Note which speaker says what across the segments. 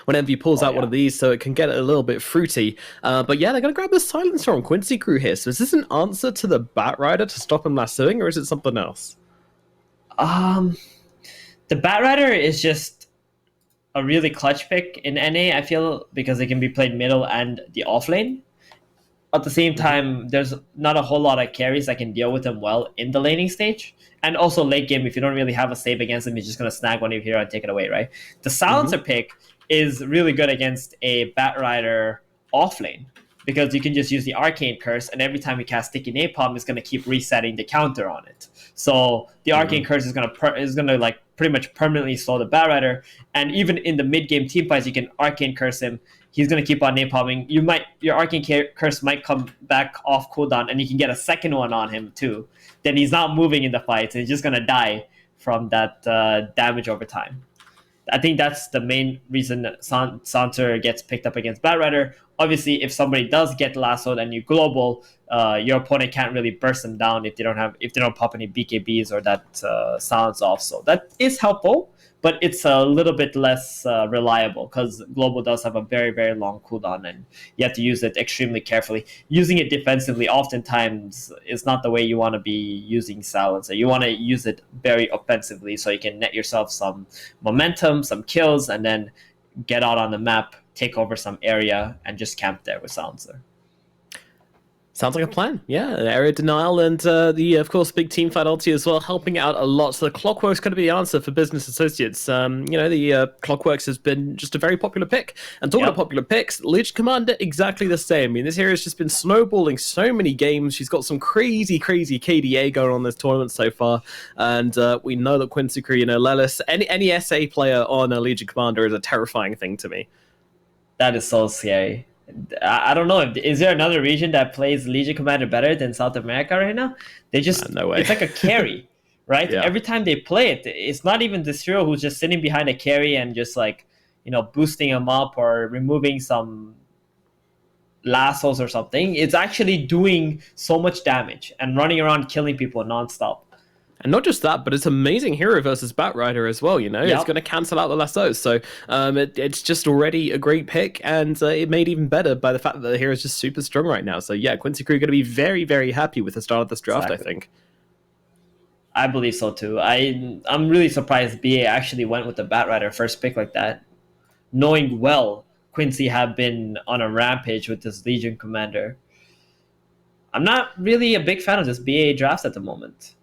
Speaker 1: whenever he pulls out one
Speaker 2: yeah.
Speaker 1: of these, so it can get a little bit fruity. But yeah, they're going to grab the silencer on Quincy Crew here. So is this an answer to the Bat Rider to stop him lassoing, or is it something else?
Speaker 2: Um, the Batrider is just a really clutch pick in NA, I feel, because it can be played middle and the off lane. At the same
Speaker 1: Mm-hmm.
Speaker 2: time, there's not a whole lot of carries that can deal with him well in the laning stage. And also late game, if you don't really have a save against him, he's just going to snag one of your hero and take it away, right? The
Speaker 1: Mm-hmm.
Speaker 2: Silencer pick is really good against a Batrider off lane because you can just use the Arcane Curse, and every time you cast Sticky Napalm, it's going to keep resetting the counter on it. So the Arcane Curse is going to like pretty much permanently slow the Batrider, and even in the mid game team fights, you can Arcane Curse him. He's going to keep on napalming. Your Arcane Curse might come back off cooldown, and you can get a second one on him too. Then he's not moving in the fights, and he's just going to die from that damage over time. I think that's the main reason that Santer gets picked up against Batrider. Obviously, if somebody does get lassoed and you global, your opponent can't really burst them down if they don't pop any BKBs or that silence off. So that is helpful, but it's a little bit less reliable because global does have a very, very long cooldown, and you have to use it extremely carefully. Using it defensively oftentimes is not the way you want to be using silencer. You want to use it very offensively so you can net yourself some momentum, some kills, and then get out on the map, take over some area, and just camp there with silencer.
Speaker 1: Sounds like a plan. Yeah, area denial and the, of course, big team fight ulti as well, helping out a lot. So the Clockwork's going to be the answer for Business Associates. The Clockworks has been just a very popular pick. And talking about popular picks, Legion Commander, exactly the same. I mean, this hero has just been snowballing so many games. She's got some crazy, crazy KDA going on this tournament so far. And we know that Quincy Crew, Lelis, any SA player on a Legion Commander is a terrifying thing to me.
Speaker 2: That is so scary. I don't know. Is there another region that plays Legion Commander better than South America right now? They just,
Speaker 1: no way.
Speaker 2: It's like a carry, right?
Speaker 1: Yeah.
Speaker 2: Every time they play it, it's not even this hero who's just sitting behind a carry and just like, boosting him up or removing some lassos or something. It's actually doing so much damage and running around killing people nonstop.
Speaker 1: And not just that, but it's amazing hero versus Batrider as well, It's going to cancel out the lassos. So it's just already a great pick, and it made even better by the fact that the hero is just super strong right now. So yeah, Quincy Crew going to be very, very happy with the start of this draft, exactly. I think.
Speaker 2: I believe so too. I'm really surprised BA actually went with the Batrider first pick like that, knowing well Quincy have been on a rampage with this Legion Commander. I'm not really a big fan of this BA draft at the moment.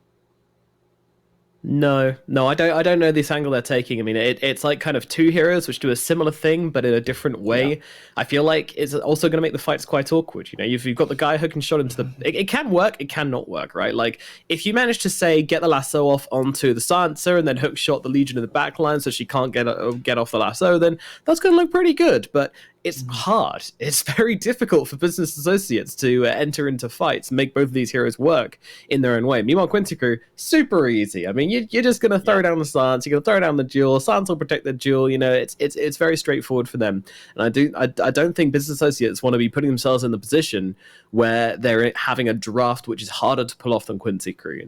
Speaker 1: No, I don't know this angle they're taking. I mean, it's like kind of two heroes which do a similar thing, but in a different way. Yeah. I feel like it's also going to make the fights quite awkward. If you've got the guy who can shot into the... It can work, it cannot work, right? Like, if you manage to, say, get the lasso off onto the Silencer and then hook shot the Legion in the backline so she can't get off the lasso, then that's going to look pretty good. But it's hard. It's very difficult for Business Associates to enter into fights and make both of these heroes work in their own way. Meanwhile, Quincy Crew, super easy. I mean, you're just going to throw down the Silence, you're going to throw down the Jewel, Silence will protect the Jewel, it's very straightforward for them. And I don't think Business Associates want to be putting themselves in the position where they're having a draft which is harder to pull off than Quincy Crew.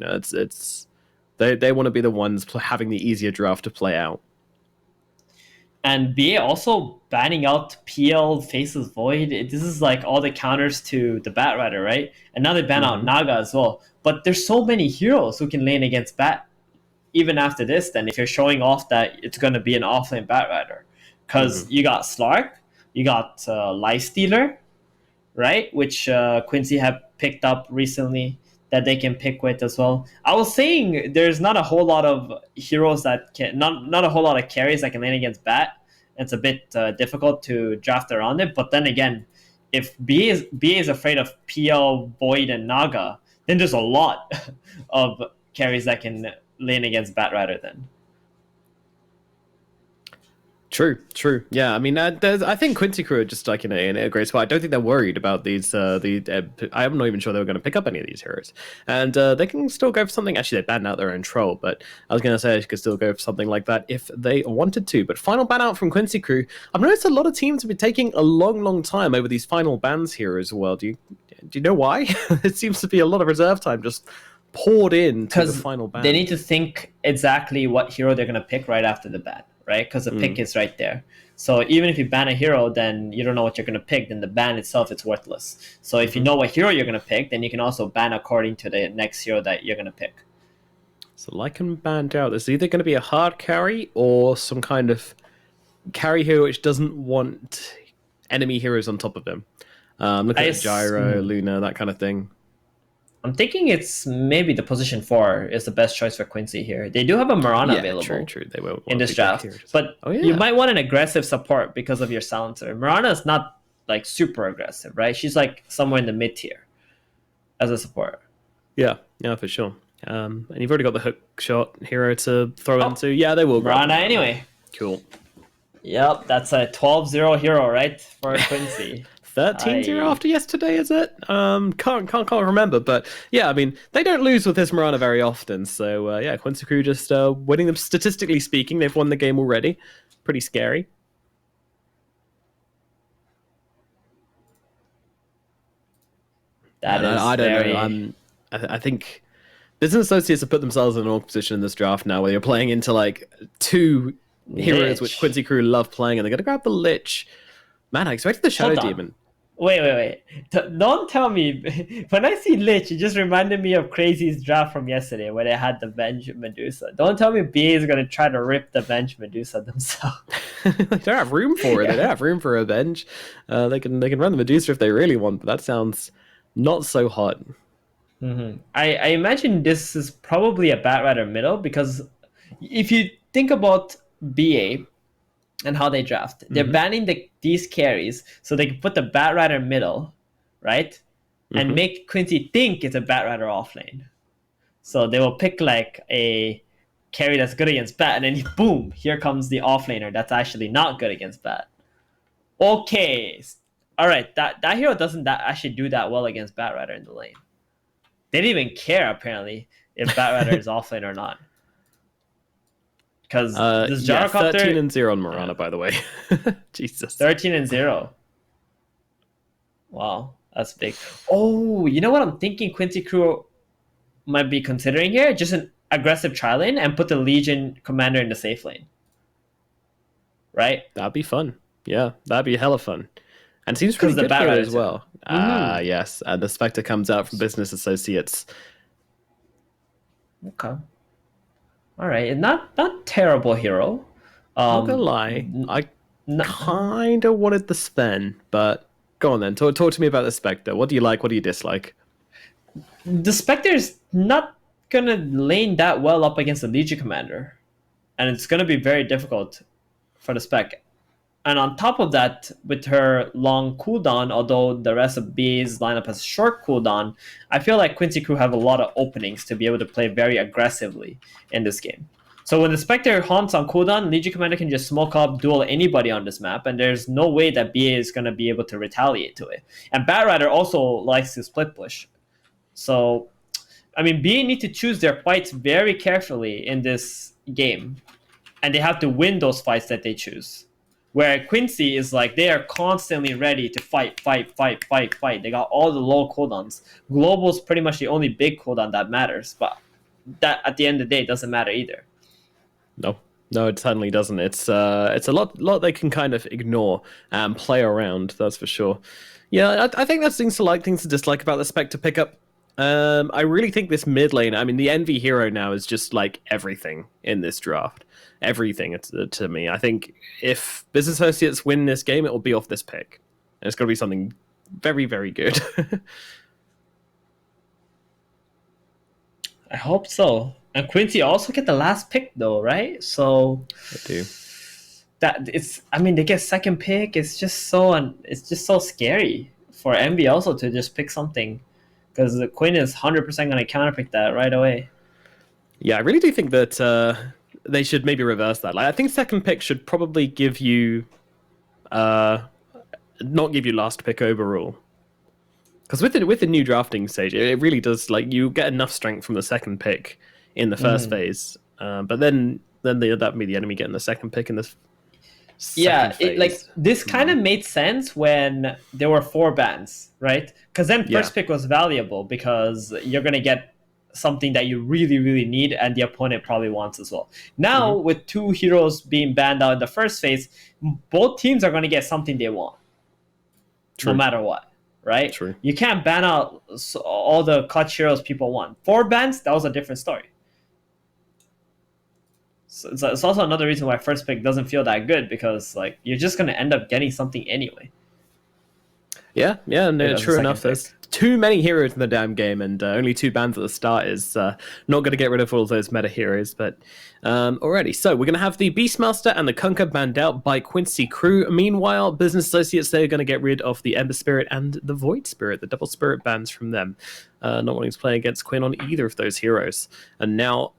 Speaker 1: They want to be the ones having the easier draft to play out.
Speaker 2: And BA also banning out PL Faceless Void. This is like all the counters to the Batrider, right? And now they ban out Naga as well. But there's so many heroes who can lane against Bat. Even after this, then if you're showing off that it's going to be an offlane Batrider. Because you got Slark, you got Lifestealer, right? Which Quincy have picked up recently that they can pick with as well. I was saying there's not a whole lot of heroes that can, not a whole lot of carries that can lane against Bat. It's a bit difficult to draft around it. But then again, if BA is afraid of PL, Void, and Naga, then there's a lot of carries that can lane against Batrider then.
Speaker 1: True. Yeah, I mean, I think Quincy Crew are just like in a great spot. I don't think they're worried about these. I'm not even sure they were going to pick up any of these heroes, and they can still go for something. Actually, they banned out their own troll, but I was going to say they could still go for something like that if they wanted to. But final ban out from Quincy Crew. I've noticed a lot of teams have been taking a long time over these final bans here as well. Do you know why? It seems to be a lot of reserve time just poured in to the final ban.
Speaker 2: They need to think exactly what hero they're going to pick right after the ban. Right, because the pick is right there. So even if you ban a hero, then you don't know what you're going to pick, then the ban itself is worthless. So if you know what hero you're going to pick, then you can also ban according to the next hero that you're going to pick.
Speaker 1: So Lycan banned out. There's either going to be a hard carry or some kind of carry hero which doesn't want enemy heroes on top of him. Look at Gyro, Luna, that kind of thing.
Speaker 2: I'm thinking it's maybe the position 4 is the best choice for Quincy here. They do have a Mirana available
Speaker 1: true. They will
Speaker 2: in this draft. But you might want an aggressive support because of your silencer. Mirana is not like super aggressive, right? She's like somewhere in the mid tier as a support.
Speaker 1: Yeah, for sure. And you've already got the hook shot hero to throw into. Yeah, they will.
Speaker 2: Mirana anyway.
Speaker 1: Cool.
Speaker 2: Yep, that's a 12-0 hero, right? For Quincy.
Speaker 1: 13-0 after yesterday, is it? Can't remember, but yeah, I mean, they don't lose with this Mirana very often, so yeah, Quincy Crew just winning them. Statistically speaking, they've won the game already. Pretty scary.
Speaker 2: I don't
Speaker 1: know. I think Business Associates have put themselves in an awkward position in this draft now, where you're playing into like 2 heroes which Quincy Crew love playing, and they're gonna grab the Lich. Man, I expected the Shadow Demon.
Speaker 2: Wait. Don't tell me. When I see Lich, it just reminded me of Crazy's draft from yesterday where they had the Venge Medusa. Don't tell me BA is going to try to rip the Venge Medusa themselves.
Speaker 1: They don't have room for it. They don't have room for a Venge. They can run the Medusa if they really want, but that sounds not so hot.
Speaker 2: Mm-hmm. I imagine this is probably a Batrider middle, because if you think about BA and how they draft, they're banning these carries so they can put the Batrider middle, right? And make Quincy think it's a Batrider offlane. So they will pick like a carry that's good against Bat, and then boom, here comes the offlaner that's actually not good against Bat. Okay, all right, that hero doesn't actually do that well against Batrider in the lane. They didn't even care apparently if Batrider is offlane or not. Because this Gyrocopter...
Speaker 1: 13-0 on Mirana, by the way. Jesus.
Speaker 2: 13-0. Wow, that's big. Oh, you know what I'm thinking Quincy Crew might be considering here? Just an aggressive tri-lane and put the Legion commander in the safe lane. Right?
Speaker 1: That'd be fun. Yeah, that'd be hella fun. And seems pretty good for it as well. Yes. And the Spectre comes out from Business Associates.
Speaker 2: Okay. All right, not terrible hero.
Speaker 1: Not gonna lie, I kind of wanted the Sven, but go on then. Talk to me about the Spectre. What do you like? What do you dislike?
Speaker 2: The Spectre is not gonna lane that well up against the Legion commander, and it's gonna be very difficult for the Spec. And on top of that, with her long cooldown, although the rest of B's lineup has short cooldown, I feel like Quincy Crew have a lot of openings to be able to play very aggressively in this game. So when the Spectre haunts on cooldown, Legion Commander can just smoke up, duel anybody on this map, and there's no way that BA is going to be able to retaliate to it. And Batrider also likes to split push. So, I mean, BA need to choose their fights very carefully in this game, and they have to win those fights that they choose. Where Quincy is like, they are constantly ready to fight. They got all the low cooldowns. Global's pretty much the only big cooldown that matters, but that at the end of the day doesn't matter either.
Speaker 1: No, it certainly doesn't. It's a lot they can kind of ignore and play around, that's for sure. Yeah, I think that's things to like, things to dislike about the Spectre pickup. I really think this mid lane, I mean, the Envy hero now is just like everything in this draft. Everything to me. I think if Business Associates win this game, it will be off this pick. And it's going to be something very, very good.
Speaker 2: I hope so. And Quincy also get the last pick though, right? So
Speaker 1: they do.
Speaker 2: They get second pick. It's just so scary for Envy also to just pick something, because the Quinn is 100% going to counterpick that right away.
Speaker 1: Yeah, I really do think that they should maybe reverse that. Like, I think second pick should probably give you, not give you last pick overall. Because with the new drafting stage, it really does, like, you get enough strength from the second pick in the first phase, but then that would be the enemy getting the second pick in this. This kind of made sense when there were 4 bans, right? Because then first pick was valuable because you're gonna get
Speaker 2: something that you really, really need, and the opponent probably wants as well. Now, with 2 heroes being banned out in the first phase, both teams are going to get something they want, no matter what, right?
Speaker 1: True.
Speaker 2: You can't ban out all the clutch heroes people want. 4 bans, that was a different story. So it's also another reason why first pick doesn't feel that good, because like you're just going to end up getting something anyway.
Speaker 1: Yeah, no, true enough. There's too many heroes in the damn game, and only 2 bans at the start is not going to get rid of all of those meta heroes. But alrighty, so we're going to have the Beastmaster and the Kunkka banned out by Quincy Crew. Meanwhile, Business Associates, they're going to get rid of the Ember Spirit and the Void Spirit, the double Spirit bans from them. Not wanting to play against Quinn on either of those heroes. And now,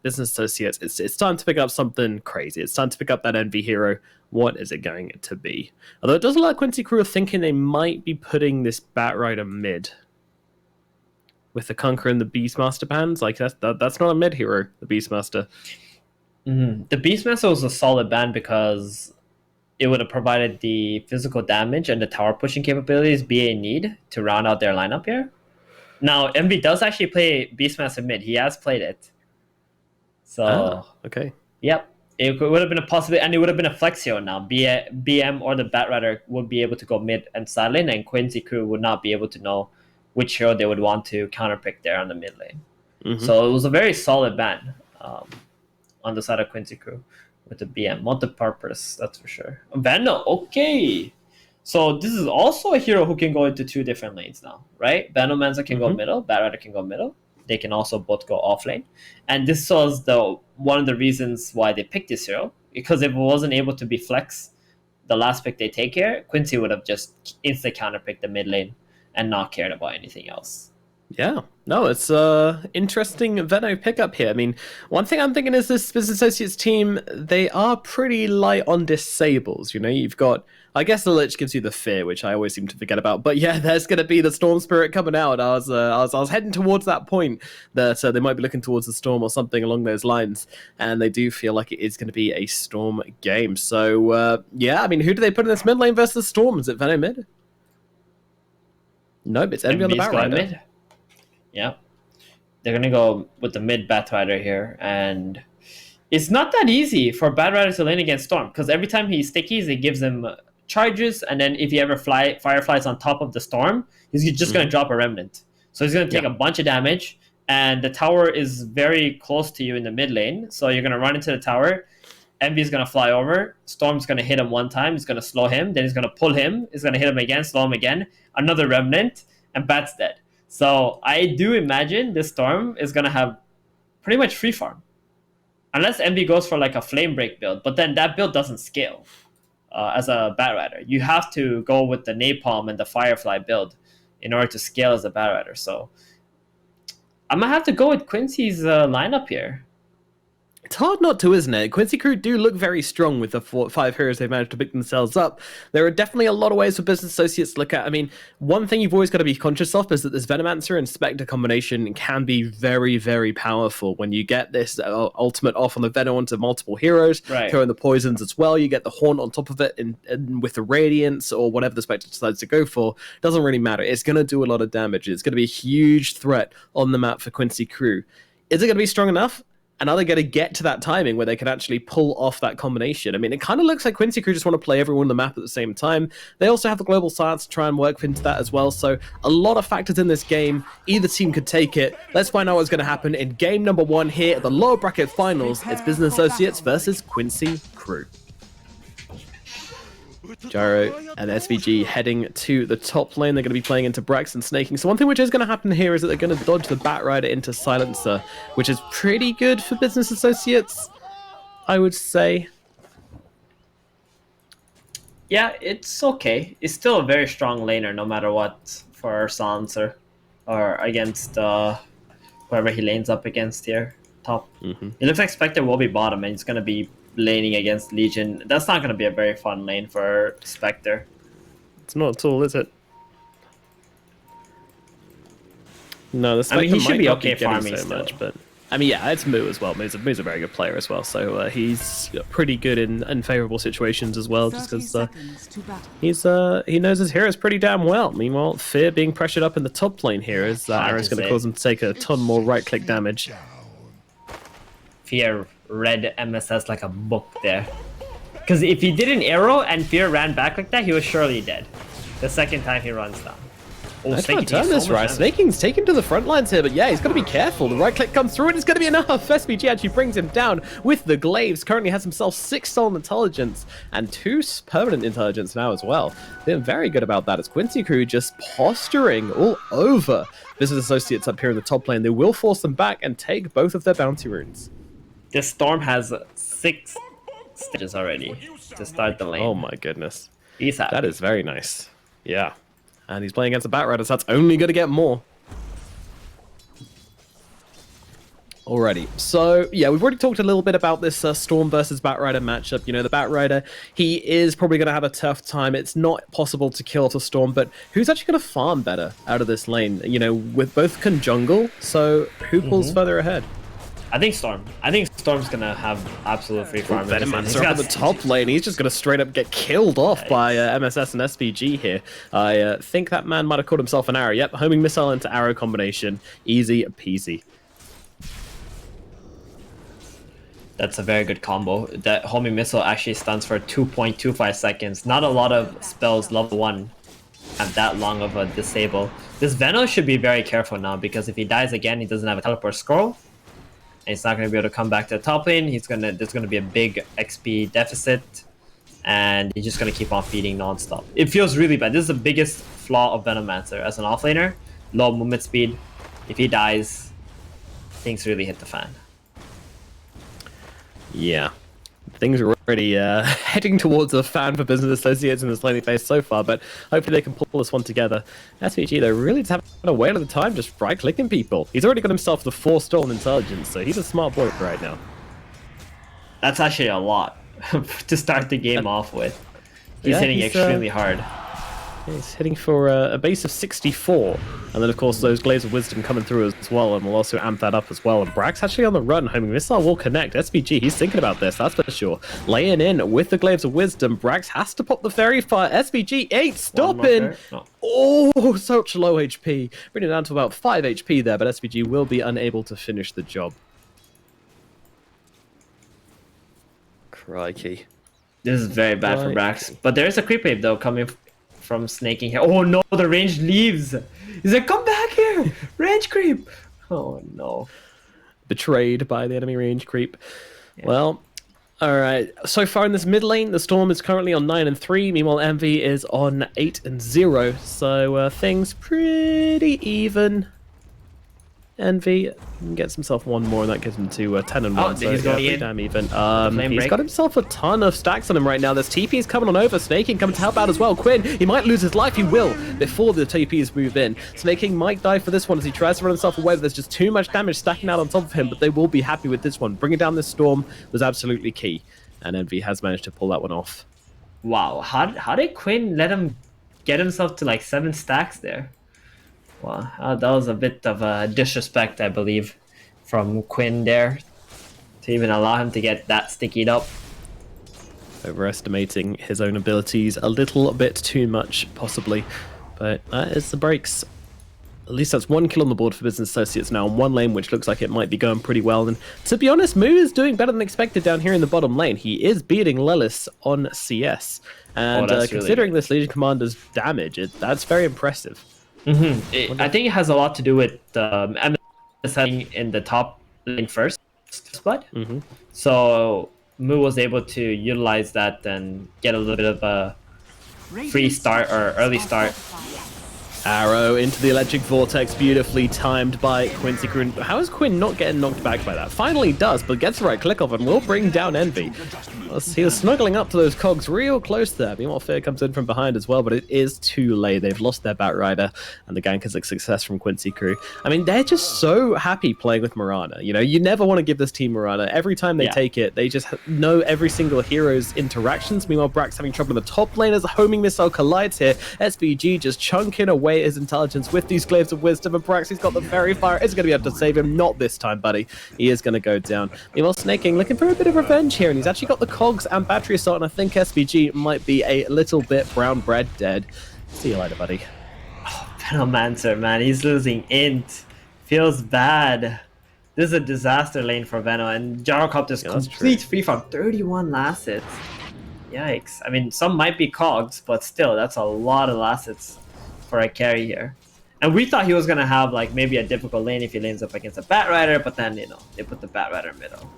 Speaker 1: Business Associates, it's time to pick up something crazy. It's time to pick up that Envy hero. What is it going to be? Although it does look like Quincy Crew are thinking they might be putting this Batrider mid. With the Kunkka and the Beastmaster bans. Like, that's not a mid hero, the Beastmaster.
Speaker 2: The Beastmaster was a solid ban because it would have provided the physical damage and the tower pushing capabilities BA need to round out their lineup here. Now, MV does actually play Beastmaster mid. He has played it. So,
Speaker 1: okay.
Speaker 2: Yep. It would have been a possibility, and it would have been a flex hero now. BM or the Batrider would be able to go mid and side lane, and Quincy Crew would not be able to know which hero they would want to counterpick there on the mid lane. So it was a very solid ban on the side of Quincy Crew with the BM. Multi-purpose, that's for sure. Vandal, okay. So this is also a hero who can go into 2 different lanes now, right? Venomancer can go middle, Batrider can go middle. They can also both go off lane. And this was one of the reasons why they picked this hero, because if it wasn't able to be flex, the last pick they take here, Quincy would have just insta counterpicked the mid lane and not cared about anything else.
Speaker 1: Yeah, no, it's interesting Veno pickup here. I mean, one thing I'm thinking is this Business Associates team, they are pretty light on disables. You know, you've got, I guess the Lich gives you the fear, which I always seem to forget about. But yeah, there's going to be the Storm Spirit coming out. I was heading towards that point that they might be looking towards the Storm or something along those lines. And they do feel like it is going to be a Storm game. So yeah, I mean, who do they put in this mid lane versus Storm? Is it Veno mid? Nope, it's Envy on the Batrider.
Speaker 2: Yeah, they're gonna go with the mid Batrider here, and it's not that easy for Batrider to lane against Storm, because every time he stickies, it gives him charges, and then if he ever fireflies on top of the Storm, he's just gonna drop a Remnant. So he's gonna take a bunch of damage, and the tower is very close to you in the mid lane, so you're gonna run into the tower. Envy's gonna fly over, Storm's gonna hit him one time, he's gonna slow him, then he's gonna pull him, he's gonna hit him again, slow him again, another Remnant, and Bat's dead. So I do imagine this Storm is going to have pretty much free farm. Unless Envy goes for like a Flame Break build, but then that build doesn't scale as a Batrider. You have to go with the Napalm and the Firefly build in order to scale as a Batrider. So I'm going to have to go with Quincy's lineup here.
Speaker 1: It's hard not to, isn't it? Quincy Crew do look very strong with the 5 heroes they've managed to pick themselves up. There are definitely a lot of ways for Business Associates to look at. I mean, one thing you've always got to be conscious of is that this Venomancer and Spectre combination can be very, very powerful. When you get this ultimate off on the Venom onto multiple heroes, throw in the poisons as well, you get the Haunt on top of it, and with the Radiance or whatever the Spectre decides to go for, doesn't really matter. It's going to do a lot of damage. It's going to be a huge threat on the map for Quincy Crew. Is it going to be strong enough? And are they going to get to that timing where they can actually pull off that combination? I mean, it kind of looks like Quincy Crew just want to play everyone on the map at the same time. They also have the global science to try and work into that as well. So a lot of factors in this game. Either team could take it. Let's find out what's going to happen in game number 1 here at the lower bracket finals. It's Business Associates versus Quincy Crew. Gyro and SVG heading to the top lane. They're going to be playing into Braxton snaking. So one thing which is going to happen here is that they're going to dodge the Batrider into Silencer, which is pretty good for Business Associates, I would say.
Speaker 2: Yeah, it's okay. It's still a very strong laner no matter what for our Silencer, or against whoever he lanes up against here, top. It looks like Spectre will be bottom, and it's going to be laning against Legion. That's not going to be a very fun lane for Spectre.
Speaker 1: It's not at all, is it? No, the Spectre
Speaker 2: he should
Speaker 1: might
Speaker 2: be
Speaker 1: not
Speaker 2: okay
Speaker 1: be getting
Speaker 2: farming
Speaker 1: so
Speaker 2: still.
Speaker 1: much, but I mean, yeah, it's Moo as well. Moo's a very good player as well, so he's pretty good in favorable situations as well, just because he knows his heroes pretty damn well. Meanwhile, Fear being pressured up in the top lane here as Arrow's going to cause him to take a ton more right-click damage.
Speaker 2: Fear read MSS like a book there. Because if he did an arrow and Fear ran back like that, he was surely dead. The second time he runs down.
Speaker 1: Oh, I can't turn this right. Snaking's taken to the front lines here, but yeah, he's got to be careful. The right click comes through and it's going to be enough. SPG actually brings him down with the glaives. Currently has himself 6 stolen intelligence and 2 permanent intelligence now as well. Feeling very good about that as Quincy crew just posturing all over Business Associates up here in the top lane. They will force them back and take both of their bounty runes.
Speaker 2: This Storm has 6 stages already to start the lane.
Speaker 1: Oh my goodness.
Speaker 2: He's happy.
Speaker 1: That is very nice. Yeah. And he's playing against the Batrider, so that's only going to get more. Alrighty, so yeah, we've already talked a little bit about this Storm versus Batrider matchup. You know, the Batrider, he is probably going to have a tough time. It's not possible to kill off the Storm, but who's actually going to farm better out of this lane? You know, with both can jungle, so who pulls further ahead?
Speaker 2: I think Storm. I think Storm's gonna have absolute free farm.
Speaker 1: Venomancer on the top lane. He's just gonna straight up get killed off by MSS and SPG here. I think that man might have caught himself an arrow. Yep, homing missile into arrow combination. Easy peasy.
Speaker 2: That's a very good combo. That homing missile actually stuns for 2.25 seconds. Not a lot of spells level 1 have that long of a disable. This Venom should be very careful now because if he dies again, he doesn't have a teleport scroll. And he's not going to be able to come back to the top lane. There's going to be a big XP deficit. And he's just going to keep on feeding non-stop. It feels really bad. This is the biggest flaw of Venomancer as an offlaner. Low movement speed. If he dies, things really hit the fan.
Speaker 1: Yeah. Things are already heading towards a fan for Business Associates in this laning phase so far, but hopefully they can pull this one together. SVG, though, really just having a whale of the time just right-clicking people. He's already got himself the 4 stolen intelligence, so he's a smart boy right now.
Speaker 2: That's actually a lot to start the game off with. He's hitting extremely hard.
Speaker 1: He's hitting for a base of 64, and then of course those Glaives of Wisdom coming through as well, and we'll also amp that up as well. And Brack's actually on the run, homing missile will connect. SPG, he's thinking about this, that's for sure. Laying in with the Glaives of Wisdom, Brax has to pop the Fairy Fire. SPG ain't stopping. No. Oh, such low HP, bringing it down to about 5 HP there, but SPG will be unable to finish the job. Crikey.
Speaker 2: This is very bad for Brax, but there is a creep wave though coming from snaking here. Oh no, the range leaves. He's like, come back here, range creep. Oh no.
Speaker 1: Betrayed by the enemy range creep. Yeah. Well, alright. So far in this mid lane, the Storm is currently on 9 and 3. Meanwhile, Envy is on 8 and 0. So things pretty even. Envy gets himself 1 more, and that gives him to 10 and 1. So he's pretty damn even. He's got himself a ton of stacks on him right now. There's TP's coming on over. Snaking coming to help out as well. Quinn, he might lose his life. He will before the TP's move in. Snaking might die for this one as he tries to run himself away. But there's just too much damage stacking out on top of him, but they will be happy with this one. Bringing down this Storm was absolutely key, and Envy has managed to pull that one off.
Speaker 2: Wow, how did Quinn let him get himself to like 7 stacks there? Well, that was a bit of a disrespect, I believe, from Quinn there, to even allow him to get that stickied up.
Speaker 1: Overestimating his own abilities a little bit too much, possibly. But that is the breaks. At least that's 1 kill on the board for Business Associates now on 1 lane, which looks like it might be going pretty well. And to be honest, Moo is doing better than expected down here in the bottom lane. He is beating Lelis on CS. And considering this Legion Commander's damage, that's very impressive.
Speaker 2: I think it has a lot to do with MS in the top lane first split. So Moo was able to utilize that and get a little bit of a free start or early start.
Speaker 1: Arrow into the electric vortex, beautifully timed by Quincy. How is Quinn not getting knocked back by that? Finally does, but gets the right click off and will bring down Envy. He was snuggling up to those cogs real close there. Meanwhile, Fear comes in from behind as well, but it is too late. They've lost their Batrider, and the gank is a success from Quincy crew. I mean, they're just so happy playing with Mirana. You know, you never want to give this team Mirana. Every time they take it, they just know every single hero's interactions. Meanwhile, Brack's having trouble in the top lane as a homing missile collides here. SVG just chunking away away his intelligence with these Glaives of Wisdom, and Brax, he's got the Fairy Fire, is going to be able to save him. Not this time, buddy. He is going to go down. Meanwhile, Snaking looking for a bit of revenge here, and he's actually got the Cogs and Battery Assault, and I think SVG might be a little bit brown bread dead. See you later, buddy.
Speaker 2: Oh, Venomancer, man, he's losing int. Feels bad. This is a disaster lane for Veno, and Gyrocopter's complete free from 31 last hits. Yikes. I mean, some might be cogs, but still, that's a lot of last hits for a carry here. And we thought he was going to have, like, maybe a difficult lane if he lanes up against a Batrider, but then, you know, they put the Batrider middle.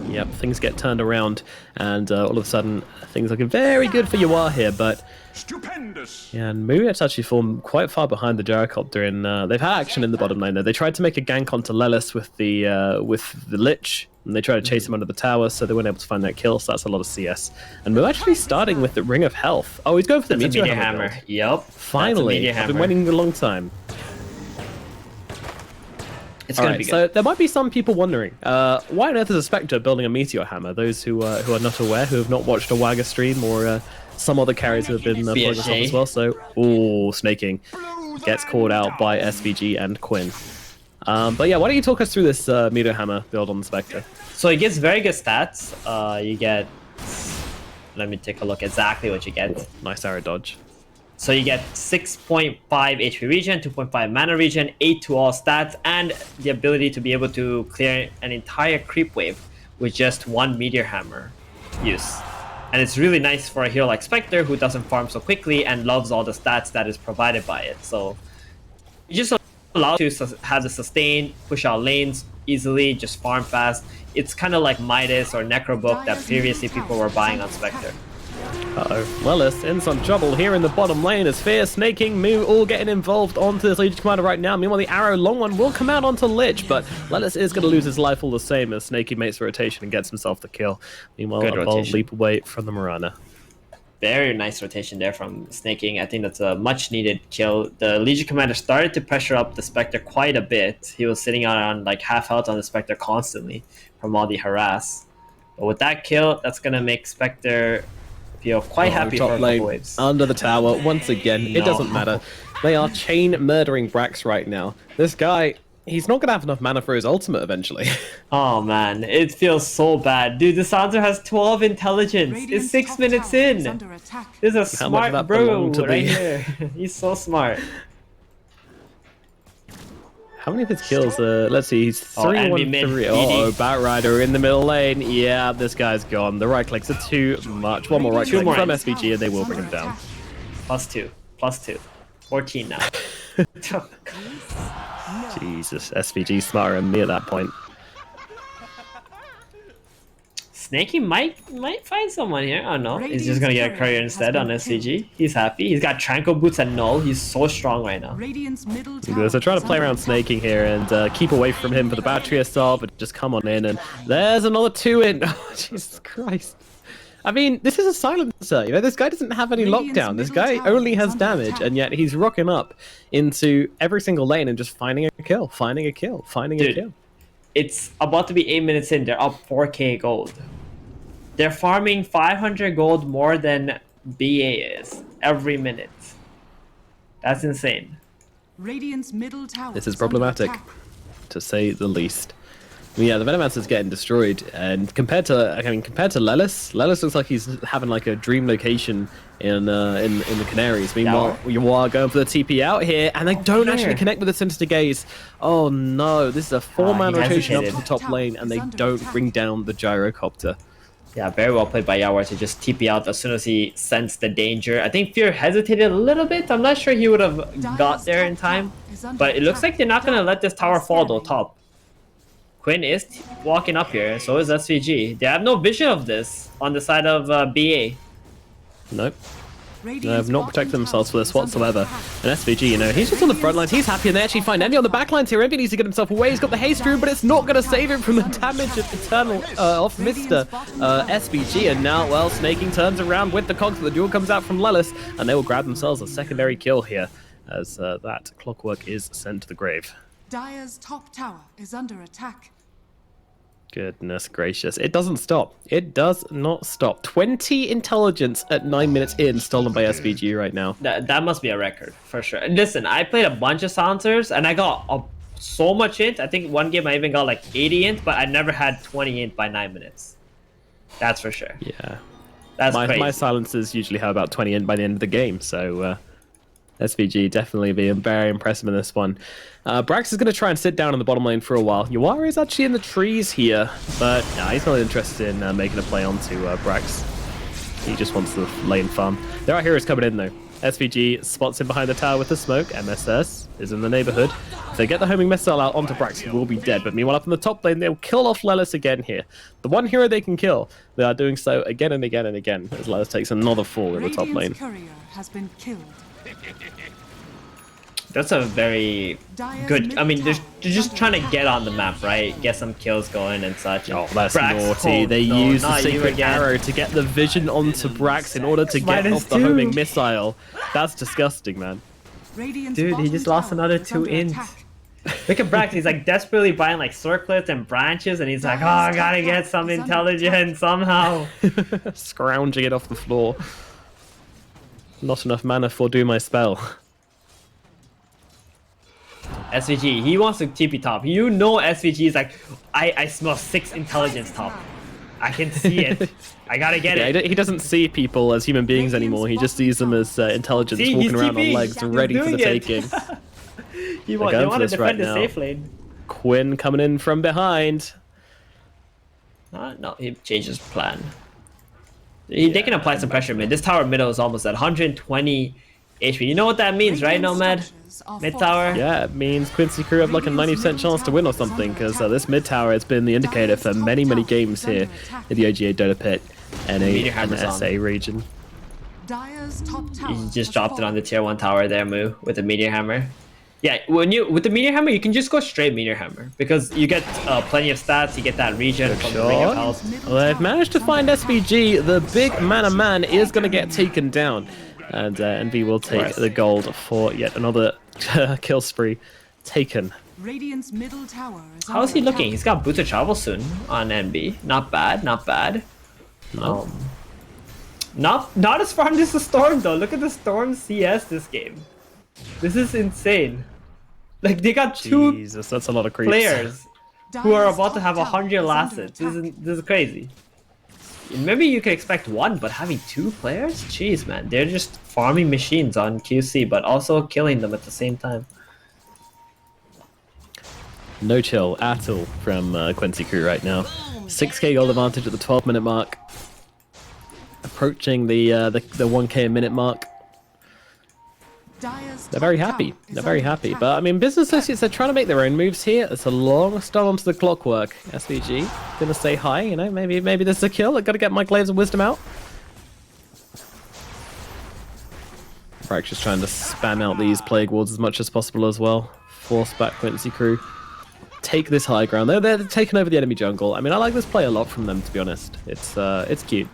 Speaker 1: Yep, things get turned around, and all of a sudden, things looking very good for Yawar here, but...
Speaker 3: Stupendous!
Speaker 1: Yeah, and Moonwitch actually formed quite far behind the Gyrocopter, and they've had action in the bottom lane there. They tried to make a gank onto Lelis with the Lich, and they tried to chase him under the tower, so they weren't able to find that kill, so that's a lot of CS. And we're actually starting with the Ring of Health. Oh, he's going for the Meteor Hammer.
Speaker 2: Yep.
Speaker 1: Finally, I've been waiting a long time.
Speaker 2: It's gonna be good.
Speaker 1: So there might be some people wondering, why on earth is a Spectre building a Meteor Hammer? Those who are not aware, who have not watched a Wagga stream, or some other carriers who have been pulling us off as well. So, Snaking gets called out by SVG and Quinn. But yeah, why don't you talk us through this Meteor Hammer build on the Spectre?
Speaker 2: So it gets very good stats. You get... Let me take a look exactly what you get.
Speaker 1: Nice arrow dodge.
Speaker 2: So you get 6.5 HP regen, 2.5 mana regen, 8 to all stats, and the ability to be able to clear an entire creep wave with just one Meteor Hammer use. And it's really nice for a hero like Spectre, who doesn't farm so quickly and loves all the stats that is provided by it. So you just allow to have the sustain, push out lanes easily, just farm fast. It's kind of like Midas or Necrobook that previously people were buying on Spectre.
Speaker 1: Uh-oh. Lelis in some trouble here in the bottom lane as Fear, Snaking, Moo all getting involved onto this Legion Commander right now. Meanwhile, the arrow long one will come out onto Lich, but Lelis is going to lose his life all the same as Snaking makes the rotation and gets himself the kill. Meanwhile, a bold leap away from the Mirana.
Speaker 2: Very nice rotation there from Snaking. I think that's a much needed kill. The Legion Commander started to pressure up the Spectre quite a bit. He was sitting on like half health on the Spectre constantly from all the harass. But with that kill, that's going to make Spectre feel quite happy for a couple waves.
Speaker 1: Under the tower, once again, it doesn't matter. They are chain murdering Brax right now. This guy, he's not going to have enough mana for his ultimate eventually.
Speaker 2: Oh man, it feels so bad. Dude, the Sansa has 12 intelligence. It's 6 minutes in. This is a smart bro right here. He's so smart.
Speaker 1: How many of his kills? Let's see, he's 3-1-3. Oh, Batrider in the middle lane. Yeah, this guy's gone. The right clicks are too much. One more right click from SVG and they will bring him down.
Speaker 2: +2. +2. 14 now.
Speaker 1: Jesus, SVG smarter than me at that point.
Speaker 2: Snaky might find someone here. Oh no, he's just gonna get a courier instead on SVG. He's happy. He's got Tranquil Boots and Null. He's so strong right now.
Speaker 1: So trying to play around Snaking here and keep away from him for the Battery Assault, but just come on in, and there's another 2 in. Oh, Jesus Christ. I mean, this is a silencer. You know, this guy doesn't have any lockdown. This guy only has damage, and yet he's rocking up into every single lane and just finding a kill, finding a kill, finding a kill.
Speaker 2: It's about to be 8 minutes in. They're up 4k gold. They're farming 500 gold more than BA is every minute. That's insane.
Speaker 1: This is problematic, to say the least. I mean, yeah, the Venomancer's getting destroyed, and compared to Lelis looks like he's having like a dream location in the Canaries. Meanwhile, you are going for the TP out here, and they don't actually connect with the Sinister Gaze. Oh no, this is a 4-man rotation up to the top lane, and they don't bring down the Gyrocopter.
Speaker 2: Yeah, very well played by Yawar to just TP out as soon as he sensed the danger. I think Fear hesitated a little bit. I'm not sure he would have got there in time, but it looks like they're not going to let this tower fall though top. Quinn is walking up here, and so is SVG. They have no vision of this on the side of BA.
Speaker 1: Nope. They have not protected themselves for this whatsoever. And SVG, you know, he's just on the front lines. He's happy, and they actually find Envy on the back lines here. Envy needs to get himself away. He's got the haste rune, but it's not going to save him from the damage of Eternal off Mr. SVG. And now, well, Snaking turns around with the cogs. The duel comes out from Lelis, and they will grab themselves a secondary kill here as that clockwork is sent to the grave.
Speaker 4: Dire's top tower is under attack.
Speaker 1: Goodness gracious. It doesn't stop. It does not stop. 20 intelligence at 9 minutes in, stolen by SVG right now.
Speaker 2: That must be a record, for sure. And listen, I played a bunch of silencers, and I got so much int. I think one game I even got like 80 int, but I never had 20 int by 9 minutes. That's for sure.
Speaker 1: Yeah.
Speaker 2: That's crazy.
Speaker 1: My silencers usually have about 20 in by the end of the game, so SVG definitely being very impressive in this one. Brax is going to try and sit down in the bottom lane for a while. Yuara is actually in the trees here, but he's not interested in making a play onto Brax. He just wants the lane farm. There are heroes coming in though. SVG spots him behind the tower with the smoke. MSS is in the neighborhood. If they get the homing missile out onto Brax, he will be dead. But meanwhile, up in the top lane, they'll kill off Lelis again here. The one hero they can kill, they are doing so again and again and again, as Lelis takes another fall in the top lane.
Speaker 3: Courier has been killed.
Speaker 2: That's a very good... I mean, they're just trying to get on the map, right? Get some kills going and such.
Speaker 1: Oh, that's naughty. They use the secret arrow to get the vision onto Brax in order to get off the homing missile. That's disgusting, man.
Speaker 2: Dude, he just lost another 2 int. Look at Brax. He's like desperately buying like circlets and branches, and he's like, oh, I gotta get some intelligence somehow.
Speaker 1: Scrounging it off the floor. Not enough mana for do my spell.
Speaker 2: SVG, he wants to TP top. You know SVG is like, I smell 6 intelligence top. I can see it. I gotta get it.
Speaker 1: He doesn't see people as human beings anymore. He just sees them as intelligence walking around on legs, ready for the taking.
Speaker 2: They want to defend the safe lane.
Speaker 1: Quinn coming in from behind.
Speaker 2: No, he changes plan. They can apply some pressure mid. This tower middle is almost at 120 HP. You know what that means, right, Nomad? Mid tower?
Speaker 1: Yeah, it means Quincy crew have like a 90% chance to win or something, because this mid tower has been the indicator for many, many games here in the OGA Dota Pit and an SA region.
Speaker 2: He just dropped it on the tier 1 tower there, Moo, with the Meteor Hammer. Yeah, with the Meteor Hammer, you can just go straight Meteor Hammer, because you get plenty of stats, you get that regen from the Ring of Health.
Speaker 1: Well, they've managed to find SVG. The big mana man is going to get taken down. And NV will take the gold for yet another kill spree taken.
Speaker 3: Radiant's middle tower is
Speaker 2: How is he looking? He's got Boots of Travel soon on NB. Not bad, not bad.
Speaker 1: No.
Speaker 2: Not as farmed as the Storm though. Look at the Storm CS this game. This is insane. Like they got
Speaker 1: Jesus, that's a lot of creeps.
Speaker 2: Players who are about to have 100 last hits. This is crazy. Maybe you could expect 1, but having 2 players? Jeez, man. They're just farming machines on QC, but also killing them at the same time.
Speaker 1: No chill at all from Quincy crew right now. 6k gold advantage at the 12-minute mark. Approaching the 1k a minute mark. They're very happy. They're very happy. But, I mean, Business Associates, they're trying to make their own moves here. It's a long start onto the clockwork. SVG, gonna say hi, you know, maybe this is a kill. I gotta get my Glaives of Wisdom out. Brax just trying to spam out these Plague Wards as much as possible as well. Force back Quincy crew. Take this high ground. They're taking over the enemy jungle. I mean, I like this play a lot from them, to be honest. It's cute.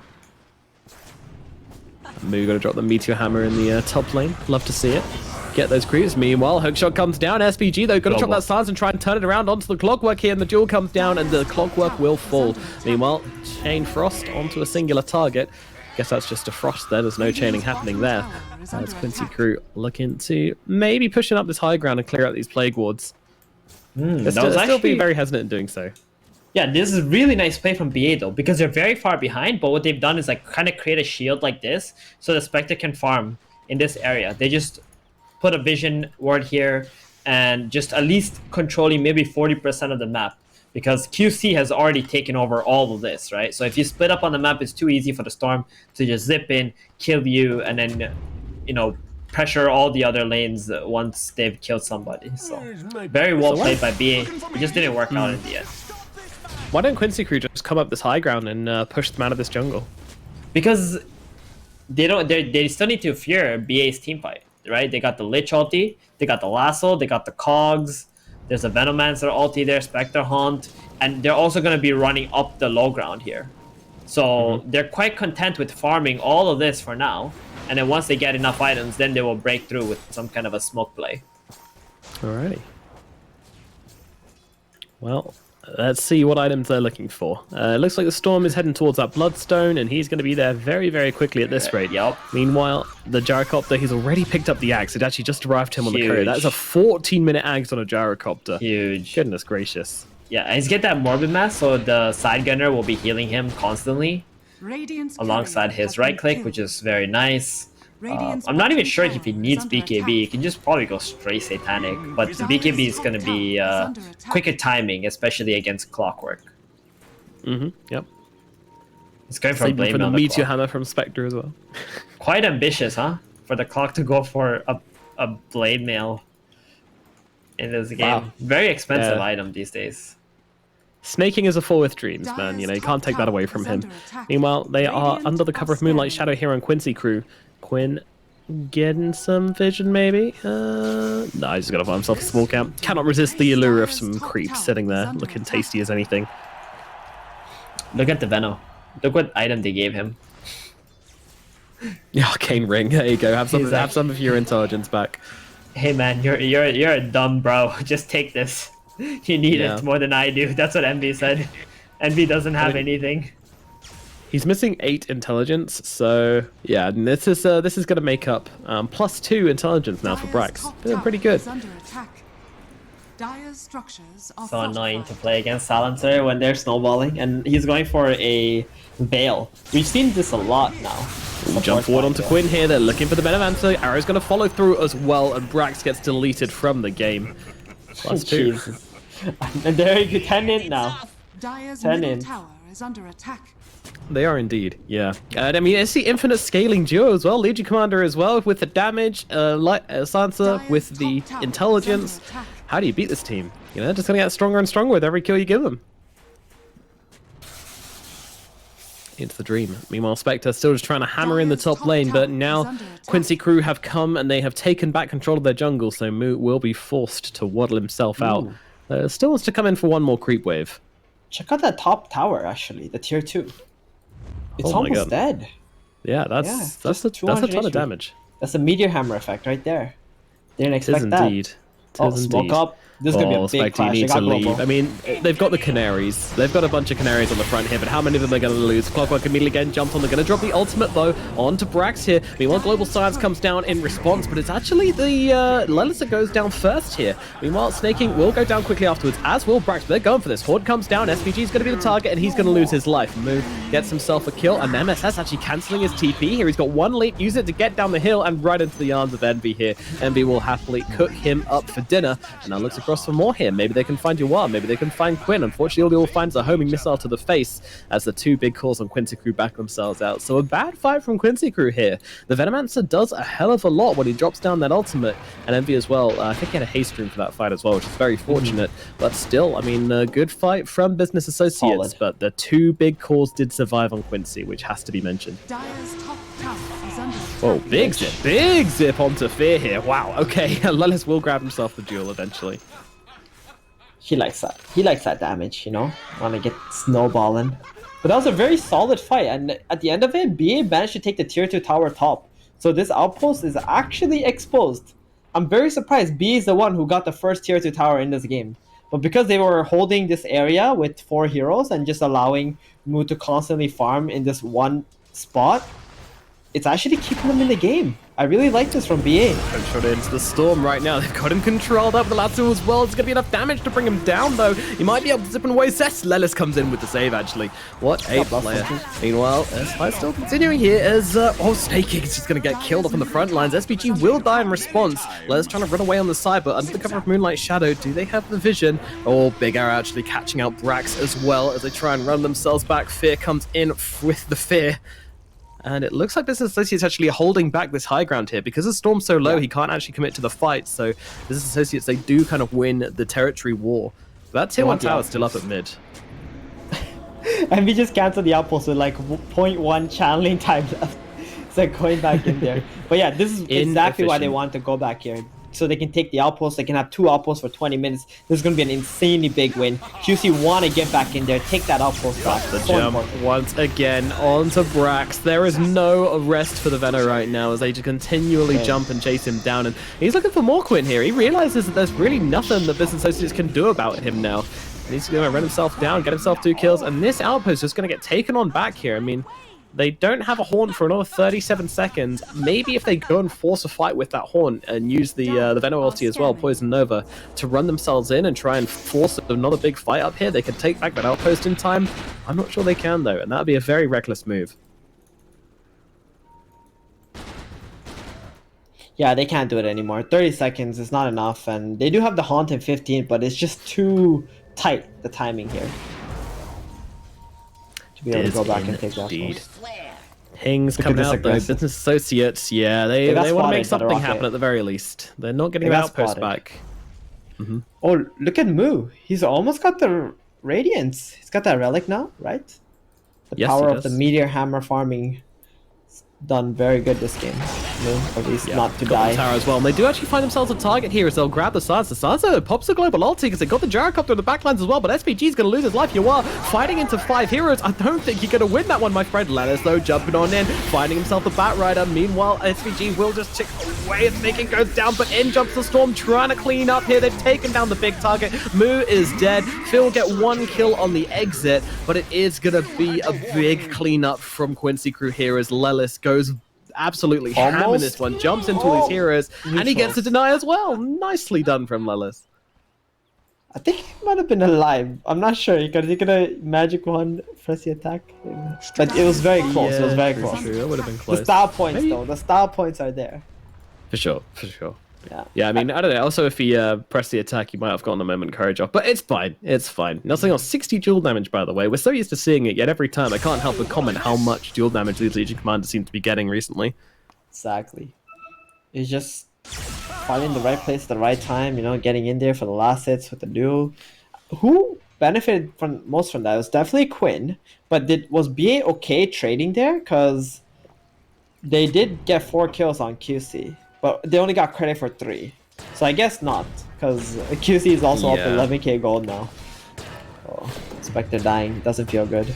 Speaker 1: Moo gonna drop the Meteor Hammer in the top lane. Love to see it. Get those creeps. Meanwhile, Hookshot comes down. SVG, though, gonna drop that silence and try and turn it around onto the clockwork here, and the duel comes down, and the clockwork will fall. Meanwhile, Chain Frost onto a singular target. Guess that's just a Frost there. There's no chaining happening there. As Quincy crew looking to maybe pushing up this high ground and clear out these Plague Wards. They're still being very hesitant in doing so.
Speaker 2: Yeah, this is a really nice play from BA though, because they're very far behind, but what they've done is like kind of create a shield like this so the Spectre can farm in this area. They just put a vision ward here and just at least controlling maybe 40% of the map, because QC has already taken over all of this, right? So if you split up on the map, it's too easy for the Storm to just zip in, kill you, and then, you know, pressure all the other lanes once they've killed somebody. So very well played by BA. It just didn't work out in the end.
Speaker 1: Why don't Quincy crew just come up this high ground and push them out of this jungle?
Speaker 2: Because they still need to fear BA's team fight, right? They got the Lich ulti, they got the Lasso, they got the Cogs, there's a Venomancer ulti there, Spectre Haunt, and they're also going to be running up the low ground here. So they're quite content with farming all of this for now, and then once they get enough items, then they will break through with some kind of a smoke play.
Speaker 1: Alrighty. Well, Let's see what items they're looking for. It looks like the Storm is heading towards that Bloodstone, and he's going to be there very, very quickly at this rate.
Speaker 2: Yep.
Speaker 1: Meanwhile, the Gyrocopter, he's already picked up the Axe. It actually just arrived him on the courier.
Speaker 2: Huge.
Speaker 1: That is a 14-minute Axe on a Gyrocopter.
Speaker 2: Huge.
Speaker 1: Goodness gracious.
Speaker 2: Yeah, he's get that Morbid Mass, so the side gunner will be healing him constantly
Speaker 3: Radiant's
Speaker 2: alongside
Speaker 3: courier
Speaker 2: his
Speaker 3: has
Speaker 2: right
Speaker 3: been
Speaker 2: click,
Speaker 3: killed.
Speaker 2: which is very nice.
Speaker 3: Radiant's
Speaker 2: I'm not even
Speaker 3: bottom
Speaker 2: sure if
Speaker 3: tower
Speaker 2: he
Speaker 3: is
Speaker 2: needs
Speaker 3: under
Speaker 2: BKB.
Speaker 3: attack.
Speaker 2: He can just probably go straight Satanic, but the BKB is going to be quicker timing, especially against Clockwork.
Speaker 1: Yep.
Speaker 2: It's going for a
Speaker 1: Same
Speaker 2: blame
Speaker 1: for the
Speaker 2: on
Speaker 1: Meteor
Speaker 2: clock.
Speaker 1: Hammer from Spectre as well.
Speaker 2: Quite ambitious, huh? For the clock to go for a blade mail in this game.
Speaker 1: Wow.
Speaker 2: Very expensive
Speaker 1: Yeah.
Speaker 2: item these days.
Speaker 1: Snaking is a fall with dreams, man. You know, you can't take that away from him. Meanwhile, they are under the cover of Moonlight Shadow here on Quincy crew. Quinn getting some vision, maybe? No, he's just got to find himself a small camp. Cannot resist the allure of some creeps sitting there, looking tasty as anything.
Speaker 2: Look at the Venom. Look what item they gave him.
Speaker 1: Yeah, Arcane Ring. There you go. Have
Speaker 2: He's like-
Speaker 1: some of your intelligence back.
Speaker 2: Hey man, you're a dumb bro. Just take this. You need
Speaker 1: Yeah.
Speaker 2: it more than I do. That's what Envy said. Envy doesn't have anything.
Speaker 1: He's missing 8 intelligence, so yeah, and this is going to make up +2 intelligence now for
Speaker 3: Dire's
Speaker 1: Brax.
Speaker 3: top
Speaker 1: Doing
Speaker 3: tower
Speaker 1: pretty good.
Speaker 3: is under attack. Dire's structures are
Speaker 2: So annoying to
Speaker 3: fortified.
Speaker 2: play against Silencer when they're snowballing, and he's going for a Veil. We've seen this a lot now.
Speaker 1: Jump forward onto Quinn here. They're looking for the Benevancer. Arrow's going to follow through as well, and Brax gets deleted from the game. +2.
Speaker 2: Jesus. And there you 10 in now.
Speaker 3: Dire's
Speaker 2: 10
Speaker 3: middle
Speaker 2: in.
Speaker 3: tower is under attack.
Speaker 1: They are indeed, yeah. And I mean, it's the infinite scaling duo as well. Legion Commander as well with the damage, Sansa with the intelligence. How do you beat this team? You know, just going to get stronger and stronger with every kill you give them. Into the dream. Meanwhile, Spectre still just trying to hammer in the top lane, but now Quincy crew have come and they have taken back control of their jungle, so Mu will be forced to waddle himself out. Still wants to come in for one more creep wave.
Speaker 2: Check out that top tower, actually, the tier 2. It's
Speaker 1: Oh my
Speaker 2: almost
Speaker 1: God.
Speaker 2: dead.
Speaker 1: Yeah, that's
Speaker 2: just
Speaker 1: a
Speaker 2: 200
Speaker 1: ton of
Speaker 2: HP.
Speaker 1: damage.
Speaker 2: That's a meteor hammer effect right there. Didn't
Speaker 1: It is
Speaker 2: expect that.
Speaker 1: indeed. It
Speaker 2: Oh,
Speaker 1: is
Speaker 2: smoke
Speaker 1: indeed.
Speaker 2: up. This is going to be a big
Speaker 1: Spectre,
Speaker 2: clash.
Speaker 1: you
Speaker 2: They
Speaker 1: need
Speaker 2: got
Speaker 1: to leave.
Speaker 2: global.
Speaker 1: I mean, they've got the Canaries. They've got a bunch of Canaries on the front here, but how many of them are going to lose? Clockwork immediately getting jumped on. They're going to drop the ultimate, though, onto Brax here. Meanwhile, Global Science comes down in response, but it's actually the Lelis that goes down first here. Meanwhile, Snaking will go down quickly afterwards, as will Brax, but they're going for this. Horde comes down, SPG is going to be the target, and he's going to lose his life. Mu gets himself a kill, and MSS actually cancelling his TP here. He's got one leap, use it to get down the hill, and right into the arms of Envy here. Envy will happily cook him up for dinner, and now looks across for more here. Maybe they can find Yuan, maybe they can find Quinn. Unfortunately, all they will find is a homing missile to the face as the 2 big calls on Quincy crew back themselves out. So a bad fight from Quincy crew here. The Venomancer does a hell of a lot when he drops down that ultimate, and Envy as well. I think he had a haste room for that fight as well, which is very fortunate. But still, I mean, a good fight from Business Associates,
Speaker 2: Solid.
Speaker 1: but the 2 big calls did survive on Quincy, which has to be mentioned.
Speaker 3: Dire's top tower is under attack.
Speaker 1: Oh, big zip onto Fear here. Wow, okay. Lelis will grab himself the duel eventually.
Speaker 2: He likes that. He likes that damage, you know? Want to get snowballing. But that was a very solid fight, and at the end of it, BA managed to take the tier 2 tower top. So this outpost is actually exposed. I'm very surprised BA is the one who got the first tier 2 tower in this game. But because they were holding this area with 4 heroes and just allowing Mu to constantly farm in this one spot, it's actually keeping them in the game. I really like this from BA.
Speaker 1: Shot into the storm right now. They've got him controlled up with the LATAM as well. It's going to be enough damage to bring him down, though. He might be able to zip him away. Lelis comes in with the save, actually. What a player. Meanwhile, this fight still continuing here as Snaking is just going to get killed off on the front lines. SPG will die in response. Lelis trying to run away on the side, but under the cover of Moonlight Shadow, do they have the vision? Oh, Big Arrow actually catching out Brax as well as they try and run themselves back. Fear comes in with the fear. And it looks like Business Associates actually holding back this high ground here. Because the Storm's so low, he can't actually commit to the fight. So Business Associates, they do kind of win the territory war. But that tier 1 tower is still up at mid.
Speaker 2: And we just canceled the outpost with like 0.1 channeling time left. It's like going back in there. But yeah, this is exactly why they want to go back here. So they can take the outpost. They can have 2 outposts for 20 minutes. This is going to be an insanely big win. QC want to get back in there, take that outpost back.
Speaker 1: The
Speaker 2: So
Speaker 1: jump
Speaker 2: important.
Speaker 1: once again onto Brax. There is no rest for the Venom right now as they just continually jump and chase him down. And he's looking for more Quinn here. He realizes that there's really nothing that Business Associates can do about him now. And he's going to run himself down, get himself 2 kills, and this outpost is going to get taken on back here. I mean, they don't have a Haunt for another 37 seconds. Maybe if they go and force a fight with that Haunt and use the Venom ulti as well, Poison Nova, to run themselves in and try and force another big fight up here, they could take back that outpost in time. I'm not sure they can, though, and that would be a very reckless move.
Speaker 4: Yeah, they can't do it anymore. 30 seconds is not enough, and they do have the Haunt in 15, but it's just too tight, the timing here, to be able to go back and take that first.
Speaker 1: Ping's coming out though. Business Associates, yeah, they want to make something happen at the very least. They're not getting their outpost back.
Speaker 4: Oh, look at Moo. He's almost got the Radiance. He's got that relic now, right? The power of the Meteor Hammer farming done very good this game. At least not to die.
Speaker 1: Tower as well. And they do actually find themselves a target here as they'll grab the Sansa. Sansa pops the global ulti because they got the Gyrocopter in the backlines as well, but SPG's going to lose his life. You are fighting into 5 heroes. I don't think you're going to win that one, my friend. Lennis, though, jumping on in, finding himself a Bat Rider. Meanwhile, SPG will just tick away as Snaking goes down, but in jumps the Storm, trying to clean up here. They've taken down the big target. Moo is dead. Phil will get 1 kill on the exit, but it is going to be a big cleanup from Quincy Crew here as Lelis goes absolutely hammering this one, jumps into his heroes, and he gets to deny as well. Nicely done from Lelis.
Speaker 4: I think he might have been alive. I'm not sure. He got a magic wand, press the attack. But it was very close.
Speaker 1: Yeah,
Speaker 4: it was very close.
Speaker 1: True. It would have been close.
Speaker 4: The style points, though. The style points are there.
Speaker 1: For sure, for sure.
Speaker 4: Yeah.
Speaker 1: Yeah, I mean, I don't know. Also, if he pressed the attack, he might have gotten a moment courage off. But it's fine. It's fine. Nothing else. 60 dual damage, by the way. We're so used to seeing it, yet every time I can't help but comment how much dual damage these Legion commanders seem to be getting recently.
Speaker 4: Exactly. It's just finding the right place at the right time, you know, getting in there for the last hits with the duel. Who benefited most from that? It was definitely Quinn, but was BA okay trading there? Because they did get 4 kills on QC, but they only got credit for 3. So I guess not, because QC is also up 11k gold now. Oh, Spectre dying doesn't feel good.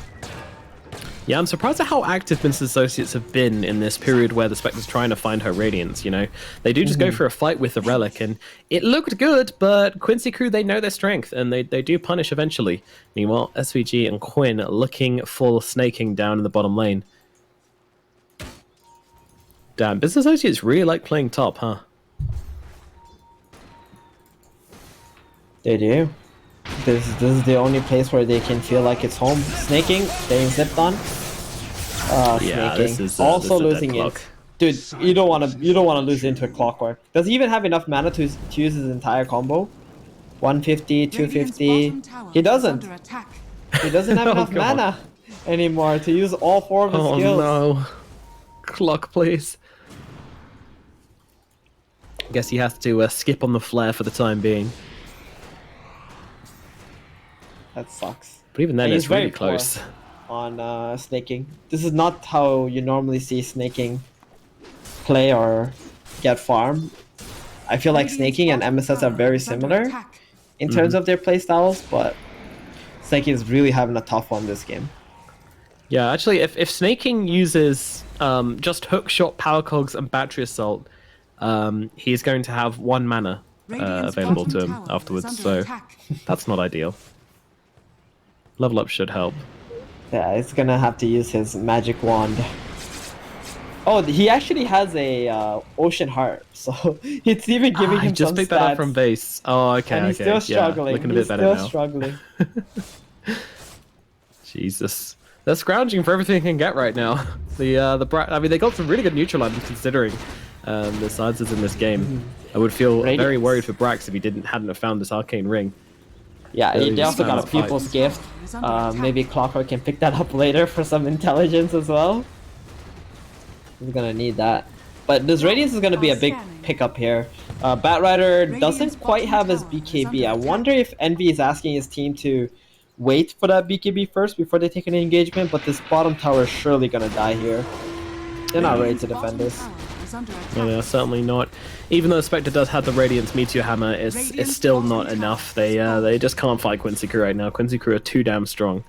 Speaker 1: Yeah, I'm surprised at how active Business Associates have been in this period where the Spectre's trying to find her Radiance, you know? They do just go for a fight with the Relic, and it looked good, but Quincy Crew, they know their strength, and they do punish eventually. Meanwhile, SVG and Quinn looking for snaking down in the bottom lane. Damn, Business Associates really like playing top, huh?
Speaker 4: They do. This is the only place where they can feel like it's home. Snaking, getting zipped on.
Speaker 1: Yeah,
Speaker 4: snaking.
Speaker 1: this is
Speaker 4: also
Speaker 1: this is
Speaker 4: losing
Speaker 1: a
Speaker 4: it. Dude, you don't want to lose into a clockwork. Does he even have enough mana to use his entire combo? 150, 250. He doesn't. He doesn't have enough mana anymore to use all 4 of his skills.
Speaker 1: Oh no. Clock, please. I guess he has to skip on the flare for the time being.
Speaker 4: That sucks.
Speaker 1: But even then,
Speaker 4: And
Speaker 1: it's
Speaker 4: he's
Speaker 1: really
Speaker 4: very
Speaker 1: close.
Speaker 4: On snaking. This is not how you normally see snaking play or get farm. I feel like snaking and MSS are very similar in terms of their playstyles, but snaking is really having a tough one this game.
Speaker 1: Yeah, actually, if snaking uses just hook shot, power cogs, and battery assault, he's going to have 1 mana available to him afterwards, so that's not ideal. Level up should help.
Speaker 4: Yeah, it's gonna have to use his magic wand. Oh, he actually has a Ocean Heart, so it's even giving him
Speaker 1: just
Speaker 4: some
Speaker 1: picked
Speaker 4: stats.
Speaker 1: that up from base. Oh, okay,
Speaker 4: And he's still struggling.
Speaker 1: Yeah, looking a bit better now.
Speaker 4: Struggling.
Speaker 1: Jesus, they're scrounging for everything they can get right now. I mean, they got some really good neutral items considering the sciences in this game. I would feel very worried for Brax if he hadn't have found this arcane ring.
Speaker 4: Yeah,
Speaker 1: Really
Speaker 4: they also got a
Speaker 1: stand up
Speaker 4: People's Gift. Maybe Clockwork can pick that up later for some intelligence as well. He's gonna need that. But this Radiance is gonna be a big pickup here. Batrider doesn't quite have his BKB. I wonder if Envy is asking his team to wait for that BKB first before they take an engagement, but this bottom tower is surely gonna die here. They're not ready to defend this.
Speaker 1: No, they're certainly not. Even though Spectre does have the Radiance Meteor Hammer, it's still not enough. They just can't fight Quincy Crew right now. Quincy Crew are too damn strong.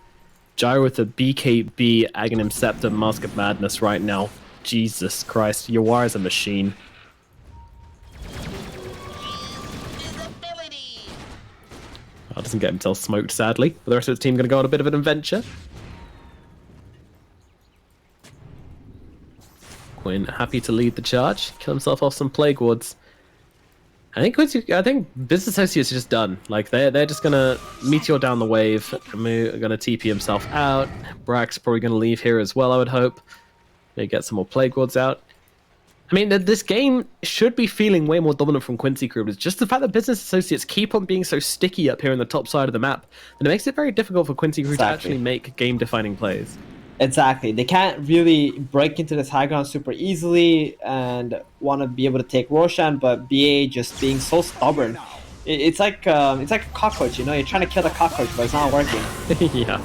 Speaker 1: Gyro with the BKB, Aghanim Scepter, Mask of Madness right now. Jesus Christ, your is a machine. That doesn't get himself smoked, sadly. But the rest of the team going to go on a bit of an adventure. Quinn happy to lead the charge. Kill himself off some Plague Wards. I think Business Associates are just done. Like, they're just going to Meteor down the wave. Camus are going to TP himself out. Brack's probably going to leave here as well, I would hope. Maybe get some more Plague Wards out. I mean, this game should be feeling way more dominant from Quincy crew. It's just the fact that Business Associates keep on being so sticky up here in the top side of the map, and it makes it very difficult for Quincy crew to actually make game-defining plays.
Speaker 4: Exactly. They can't really break into this high ground super easily and want to be able to take Roshan, but BA just being so stubborn. It's like a cockroach, you know? You're trying to kill the cockroach, but it's not working.
Speaker 1: Yeah.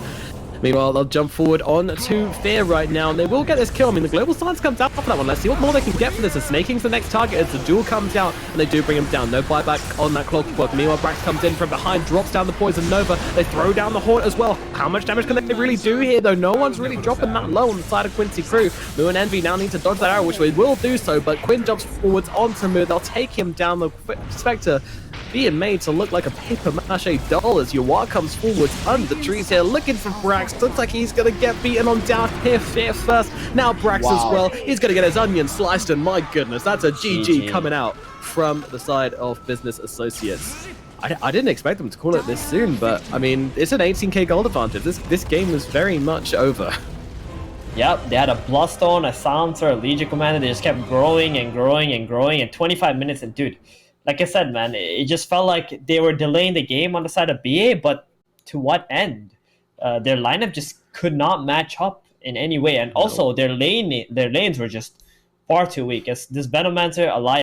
Speaker 1: Meanwhile, they'll jump forward on to Fear right now, and they will get this kill. I mean, the Global Silence comes out for that one. Let's see what more they can get for this. The Snaking's the next target as the duel comes out, and they do bring him down. No buyback on that Clockwork. Meanwhile, Brax comes in from behind, drops down the Poison Nova. They throw down the Haunt as well. How much damage can they really do here, though? No one's really dropping that low on the side of Quincy crew. Moo and Envy now need to dodge that arrow, which they will do so, but Quinn jumps forwards onto Moo. They'll take him down. The Spectre being made to look like a paper mache doll as Yawar comes forwards under the trees here, looking for Brax. Looks like he's going to get beaten on down here. Fear first. Now Brax as well. He's going to get his onion sliced, and my goodness, that's a GG coming out from the side of Business Associates. I didn't expect them to call it this soon, but I mean, it's an 18k gold advantage. This game was very much over.
Speaker 2: Yep, they had a Bloodstone, a Silencer, a Legion Commander. They just kept growing and growing and growing. And 25 minutes, and dude, like I said, man, it just felt like they were delaying the game on the side of BA, but to what end? Their lineup just could not match up in any way, and also their lanes were just far too weak. As this Venomancer, Alliance